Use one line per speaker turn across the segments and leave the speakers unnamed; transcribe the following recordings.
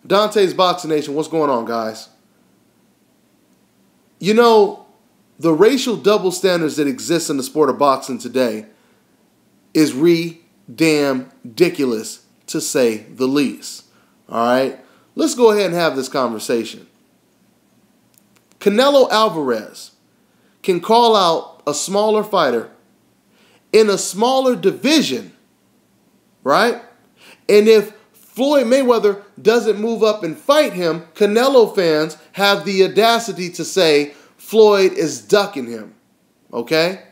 Dante's Boxing Nation, what's going on, guys? You know, the racial double standards that exist in the sport of boxing today is damn ridiculous, to say the least. All right? Let's go ahead and have this conversation. Canelo Alvarez can call out a smaller fighter in a smaller division, right? And if Floyd Mayweather doesn't move up and fight him, Canelo fans have the audacity to say Floyd is ducking him, okay?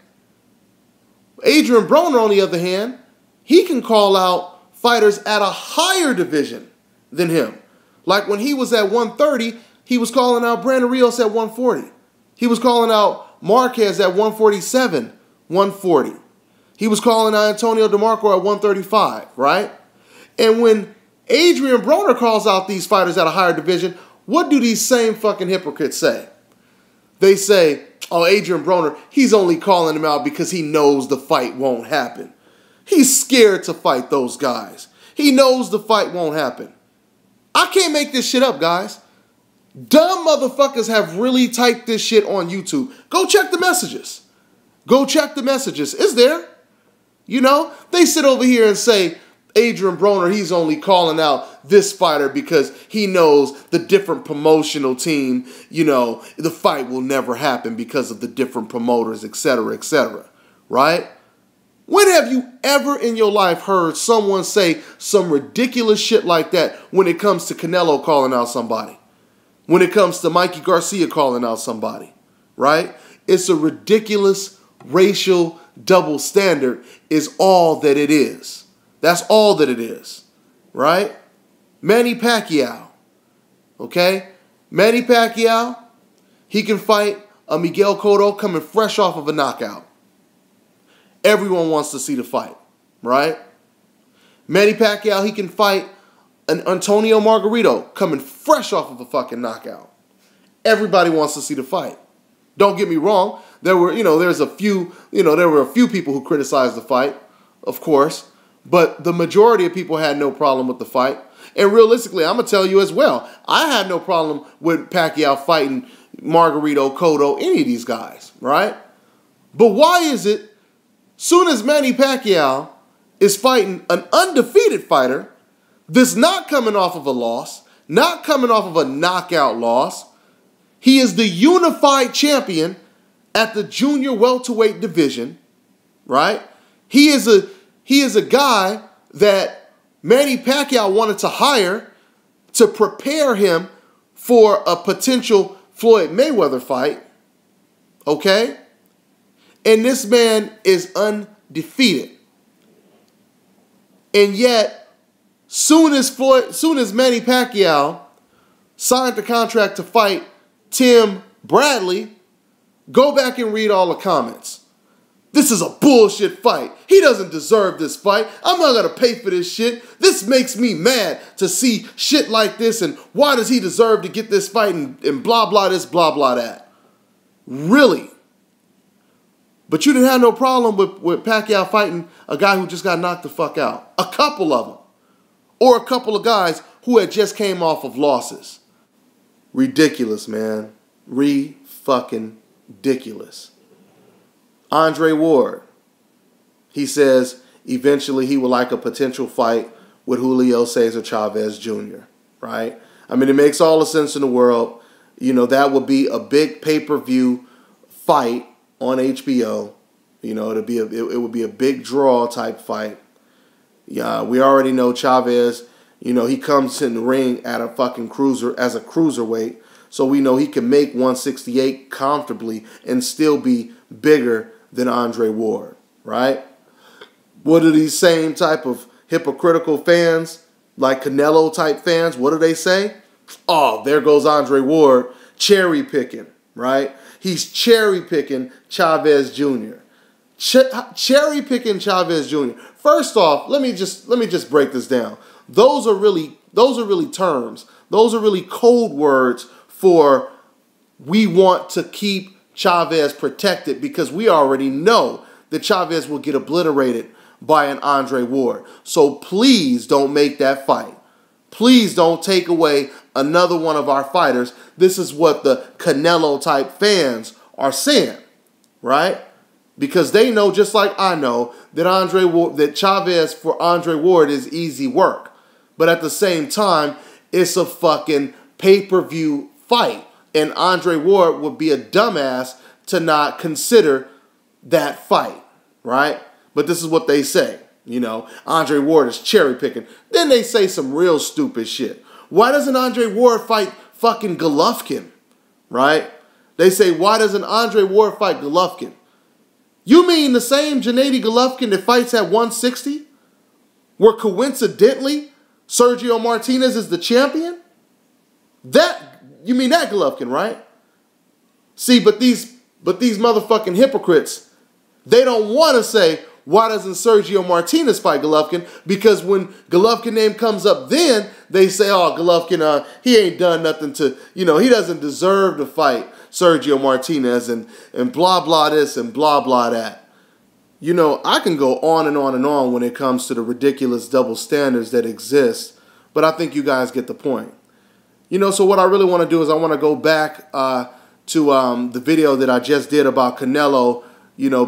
Adrian Broner, on the other hand, he can call out fighters at a higher division than him. Like when he was at 130, he was calling out Brandon Rios at 140. He was calling out Marquez at 147, 140. He was calling out Antonio DeMarco at 135, right? And when Adrian Broner calls out these fighters at a higher division, what do these same fucking hypocrites say? They say, oh, Adrian Broner, he's only calling him out because he knows the fight won't happen. He's scared to fight those guys. He knows the fight won't happen. I can't make this shit up, guys. Dumb motherfuckers have really typed this shit on YouTube. Go check the messages. Go check the messages. It's there. You know, they sit over here and say, Adrian Broner, he's only calling out this fighter because he knows the different promotional team, you know, the fight will never happen because of the different promoters, etc., right? When have you ever in your life heard someone say some ridiculous shit like that when it comes to Canelo calling out somebody? When it comes to Mikey Garcia calling out somebody, right? It's a ridiculous racial double standard is all that it is. That's all that it is, right? Manny Pacquiao, okay? Manny Pacquiao, he can fight a Miguel Cotto coming fresh off of a knockout. Everyone wants to see the fight, right? Manny Pacquiao, he can fight an Antonio Margarito coming fresh off of a fucking knockout. Everybody wants to see the fight. Don't get me wrong. There were a few people who criticized the fight, of course. But the majority of people had no problem with the fight. And realistically, I'm going to tell you as well, I had no problem with Pacquiao fighting Margarito, Cotto, any of these guys, right? But why is it, soon as Manny Pacquiao is fighting an undefeated fighter that's not coming off of a loss, not coming off of a knockout loss, he is the unified champion at the junior welterweight division, right? He is a guy that Manny Pacquiao wanted to hire to prepare him for a potential Floyd Mayweather fight, okay? And this man is undefeated. And yet, soon as Manny Pacquiao signed the contract to fight Tim Bradley, go back and read all the comments. This is a bullshit fight. He doesn't deserve this fight. I'm not going to pay for this shit. This makes me mad to see shit like this, and why does he deserve to get this fight and blah, blah this, blah, blah that. Really? But you didn't have no problem with Pacquiao fighting a guy who just got knocked the fuck out. A couple of them. Or a couple of guys who had just came off of losses. Ridiculous, man. Fucking ridiculous. Andre Ward, he says eventually he would like a potential fight with Julio Cesar Chavez Jr., right? I mean, it makes all the sense in the world. You know, that would be a big pay-per-view fight on HBO. You know, it would be a big draw type fight. Yeah, we already know Chavez, you know, he comes in the ring at a fucking as a cruiserweight. So we know he can make 168 comfortably and still be bigger than Andre Ward, right? What are these same type of hypocritical fans, like Canelo type fans, what do they say? Oh, there goes Andre Ward cherry picking, right? He's cherry picking Chavez Jr. Cherry picking Chavez Jr. First off, let me just break this down. Those are really terms. Those are really code words for we want to keep Chavez protected because we already know that Chavez will get obliterated by an Andre Ward. So please don't make that fight. Please don't take away another one of our fighters. This is what the Canelo type fans are saying, right? Because they know, just like I know, that Chavez for Andre Ward is easy work. But at the same time, it's a fucking pay-per-view fight. And Andre Ward would be a dumbass to not consider that fight, right? But this is what they say. You know, Andre Ward is cherry picking. Then they say some real stupid shit. Why doesn't Andre Ward fight fucking Golovkin, right? They say, why doesn't Andre Ward fight Golovkin? You mean the same Gennady Golovkin that fights at 160? Where coincidentally, Sergio Martinez is the champion? You mean that Golovkin, right? See, but these motherfucking hypocrites, they don't want to say, why doesn't Sergio Martinez fight Golovkin? Because when Golovkin name comes up then, they say, oh, Golovkin, he ain't done nothing to, he doesn't deserve to fight Sergio Martinez and blah, blah this and blah, blah that. I can go on and on and on when it comes to the ridiculous double standards that exist, but I think you guys get the point. So what I really want to do is I want to go back to the video that I just did about Canelo,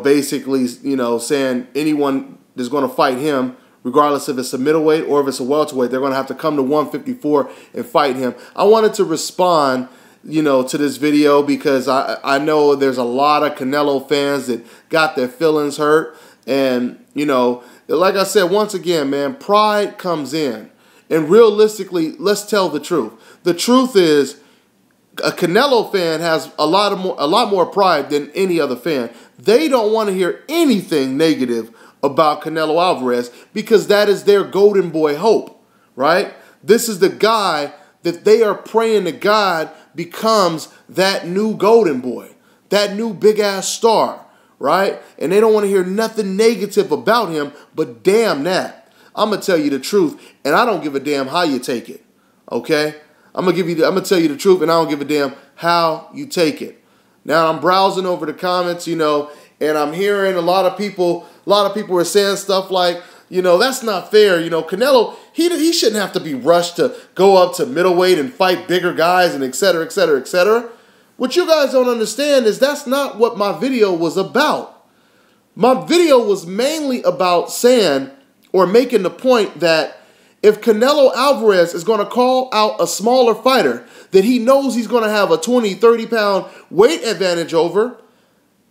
basically, saying anyone that's going to fight him, regardless if it's a middleweight or if it's a welterweight, they're going to have to come to 154 and fight him. I wanted to respond, to this video because I know there's a lot of Canelo fans that got their feelings hurt. And, like I said, once again, man, pride comes in. And realistically, let's tell the truth. The truth is, a Canelo fan has a lot more pride than any other fan. They don't want to hear anything negative about Canelo Alvarez because that is their golden boy hope, right? This is the guy that they are praying to God becomes that new golden boy, that new big-ass star, right? And they don't want to hear nothing negative about him, but damn that. I'm going to tell you the truth, and I don't give a damn how you take it, okay? I'm going to tell you the truth, and I don't give a damn how you take it. Now, I'm browsing over the comments, and I'm hearing a lot of people are saying stuff like, that's not fair. Canelo, he shouldn't have to be rushed to go up to middleweight and fight bigger guys and et cetera, et cetera, et cetera. What you guys don't understand is that's not what my video was about. My video was mainly about saying or making the point that if Canelo Alvarez is going to call out a smaller fighter that he knows he's going to have a 20, 30-pound weight advantage over,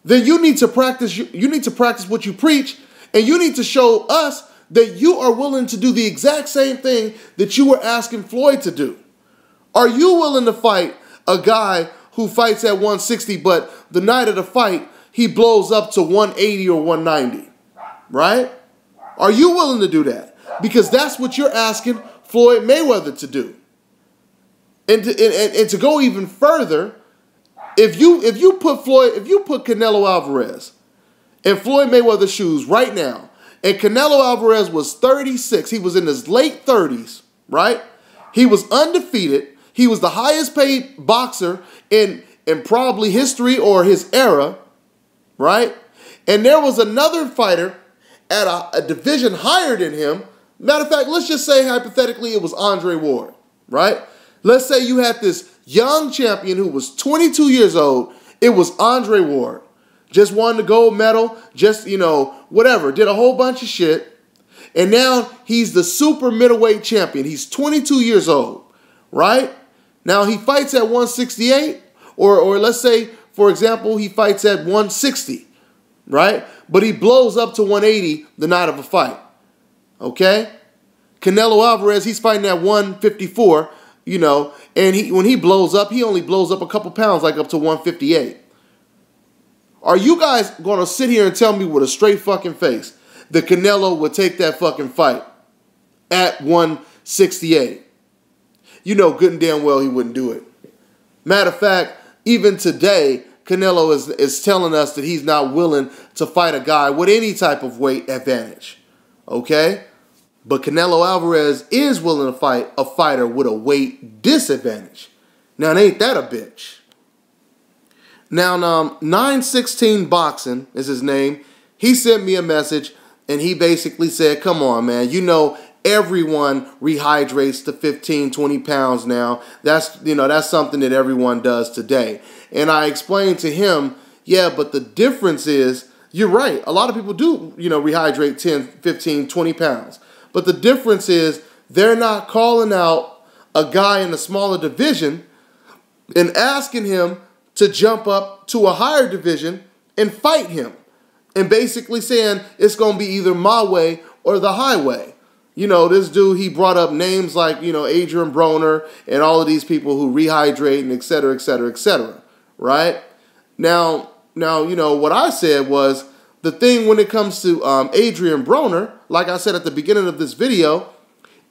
then you need to practice what you preach, and you need to show us that you are willing to do the exact same thing that you were asking Floyd to do. Are you willing to fight a guy who fights at 160, but the night of the fight, he blows up to 180 or 190, right? Are you willing to do that? Because that's what you're asking Floyd Mayweather to do. And to go even further, if you put Canelo Alvarez in Floyd Mayweather's shoes right now, and Canelo Alvarez was 36, he was in his late 30s, right? He was undefeated. He was the highest paid boxer in probably history or his era, right? And there was another fighter at a division higher than him. Matter of fact, let's just say hypothetically it was Andre Ward, right? Let's say you had this young champion who was 22 years old. It was Andre Ward. Just won the gold medal, just, whatever. Did a whole bunch of shit. And now he's the super middleweight champion. He's 22 years old, right? Now he fights at 168, or let's say, for example, he fights at 160, right? But he blows up to 180 the night of a fight, okay? Canelo Alvarez, he's fighting at 154, and when he blows up, he only blows up a couple pounds, like up to 158. Are you guys going to sit here and tell me with a straight fucking face that Canelo would take that fucking fight at 168? You know good and damn well he wouldn't do it. Matter of fact, even today, Canelo is telling us that he's not willing to fight a guy with any type of weight advantage. Okay? But Canelo Alvarez is willing to fight a fighter with a weight disadvantage. Now, ain't that a bitch? Now, 916 Boxing is his name. He sent me a message, and he basically said, come on, man. everyone rehydrates to 15, 20 pounds now. That's something that everyone does today. And I explained to him, yeah, but the difference is, you're right. A lot of people do, rehydrate 10, 15, 20 pounds. But the difference is they're not calling out a guy in a smaller division and asking him to jump up to a higher division and fight him. And basically saying it's going to be either my way or the highway. This dude, he brought up names like, Adrian Broner and all of these people who rehydrate and et cetera, et cetera, et cetera. Right? Now, what I said was the thing when it comes to Adrian Broner, like I said at the beginning of this video,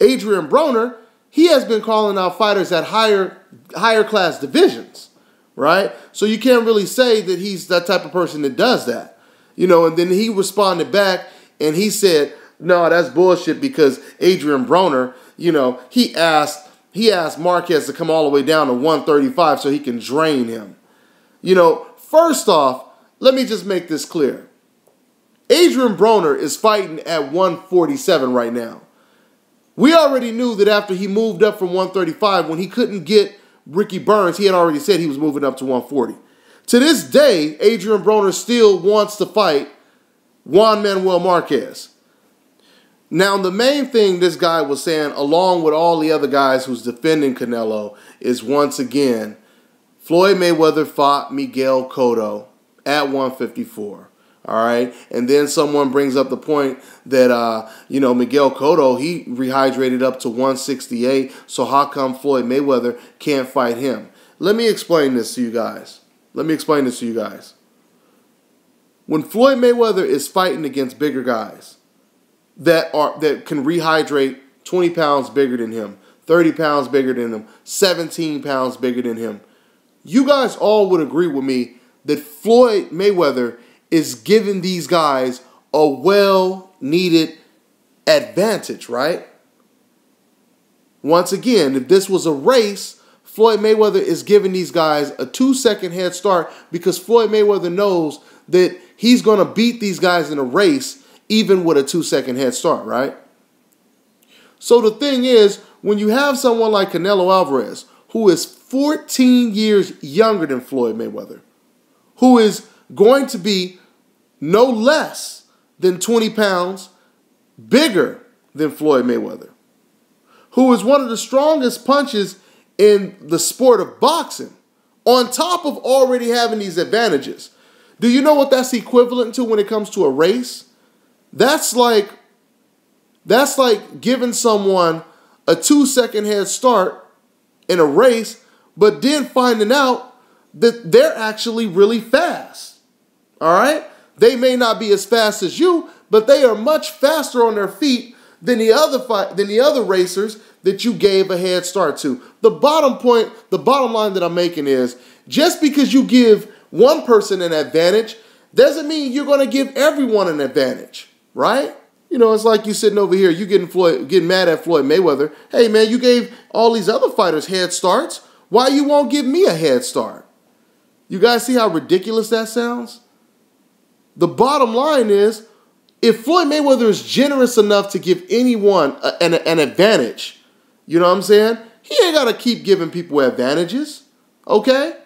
Adrian Broner, he has been calling out fighters at higher class divisions, right? So you can't really say that he's that type of person that does that. And then he responded back and he said, no, that's bullshit because Adrian Broner, he asked Marquez to come all the way down to 135 so he can drain him. First off, let me just make this clear. Adrian Broner is fighting at 147 right now. We already knew that after he moved up from 135, when he couldn't get Ricky Burns, he had already said he was moving up to 140. To this day, Adrian Broner still wants to fight Juan Manuel Marquez. Now, the main thing this guy was saying, along with all the other guys who's defending Canelo, is once again, Floyd Mayweather fought Miguel Cotto at 154. All right. And then someone brings up the point that, Miguel Cotto, he rehydrated up to 168. So how come Floyd Mayweather can't fight him? Let me explain this to you guys. When Floyd Mayweather is fighting against bigger guys that can rehydrate 20 pounds bigger than him, 30 pounds bigger than him, 17 pounds bigger than him, you guys all would agree with me that Floyd Mayweather is giving these guys a well-needed advantage, right? Once again, if this was a race, Floyd Mayweather is giving these guys a 2-second head start because Floyd Mayweather knows that he's going to beat these guys in a race even with a 2-second head start, right? So the thing is, when you have someone like Canelo Alvarez, who is 14 years younger than Floyd Mayweather, who is going to be no less than 20 pounds bigger than Floyd Mayweather, who is one of the strongest punches in the sport of boxing, on top of already having these advantages. Do you know what that's equivalent to when it comes to a race? That's like giving someone a 2-second head start in a race, but then finding out that they're actually really fast. All right? They may not be as fast as you, but they are much faster on their feet than the other racers that you gave a head start to. The bottom line that I'm making is, just because you give one person an advantage doesn't mean you're going to give everyone an advantage, right? It's like you sitting over here, you getting mad at Floyd Mayweather. Hey man, you gave all these other fighters head starts. Why you won't give me a head start? You guys see how ridiculous that sounds? The bottom line is, if Floyd Mayweather is generous enough to give anyone an advantage, you know what I'm saying? He ain't got to keep giving people advantages, okay?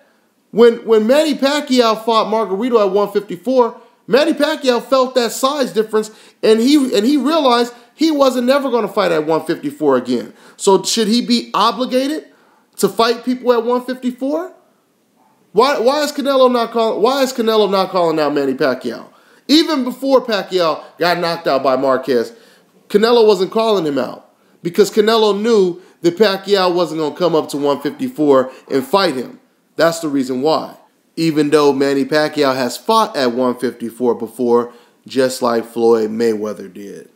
When Manny Pacquiao fought Margarito at 154, Manny Pacquiao felt that size difference, and he realized he wasn't never going to fight at 154 again. So should he be obligated to fight people at 154? Why is Canelo not calling out Manny Pacquiao? Even before Pacquiao got knocked out by Marquez, Canelo wasn't calling him out because Canelo knew that Pacquiao wasn't going to come up to 154 and fight him. That's the reason why. Even though Manny Pacquiao has fought at 154 before, just like Floyd Mayweather did.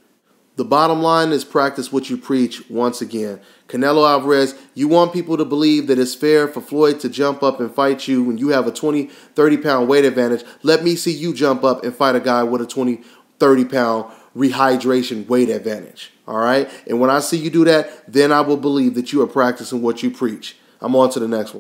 The bottom line is practice what you preach once again. Canelo Alvarez, you want people to believe that it's fair for Floyd to jump up and fight you when you have a 20, 30-pound weight advantage. Let me see you jump up and fight a guy with a 20, 30-pound rehydration weight advantage. All right? And when I see you do that, then I will believe that you are practicing what you preach. I'm on to the next one.